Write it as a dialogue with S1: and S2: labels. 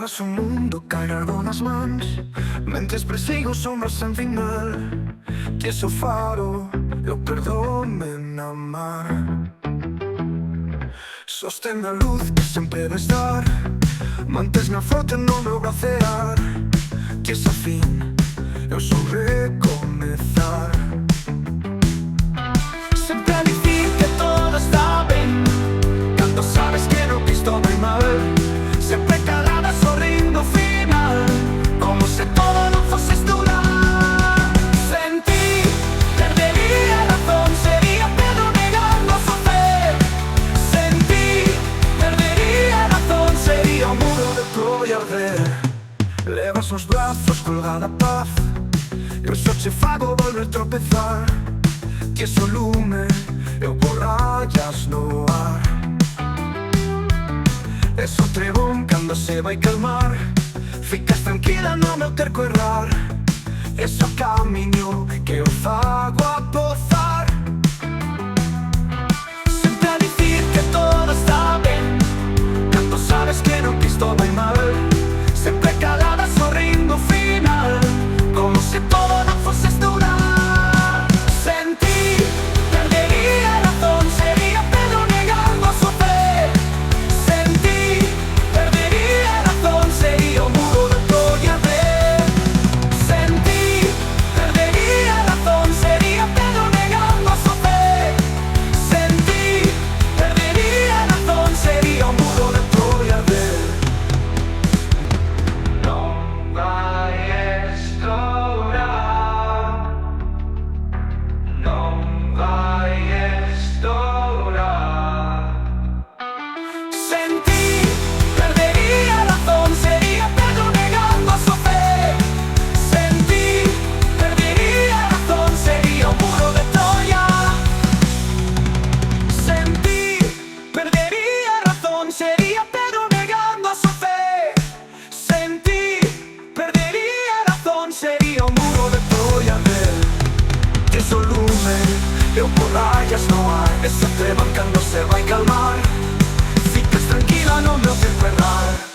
S1: Levas o mundo cargado nas mans, mentes persigo sombras sen final. Ti és o faro, eu perdóme na mar. Sostén a luz que sempre vais dar, mantesme a flote no meu bracear. Ti és a fin, eu sou recomezar. Sempre a dicir que todo está ben, cando sabes que no pisto vai mal. Sempre calada sorrindo ao final, como se todo non fose estudar. Sen ti perdería a razón, sería Pedro negando a súa fe. Sen ti perdería a razón, sería o muro de Troia arder. Levas nos brazos colgada a paz, eu só che fago volver tropezar. Ti és o lume, eu por rayas no ar. Es o trebón cando se vai calmar, ficas tranquila no meu terco errar. Es o camiño que eu fago a pozar. Sempre a dicir que todo está ben, cando sabes que non pisto vai mal. Sempre calada sorrindo ao final, como se todo non fose estudar. Sen ti perdería a razón, sería Pedro negando a súa fe. Sen ti perdería a razón, sería o muro de Troia arder. Sen ti perdería a razón, sería Pedro negando a súa fe. Sen ti perdería a razón, sería o muro de Troia arder. Non vai estourar, non vai estourar. Sen ti perdería a razón, sería Pedro negando a súa fe. Sen ti perdería a razón, sería o muro de Troia. Sen ti perdería a razón, sería Pedro negando a súa fe. Sen ti perdería a razón, sería o muro de Troia arder. Tes o lume, eu por rayas no ar. Esa te cando se vai calmar, ficas tranquila no meu tempo errar.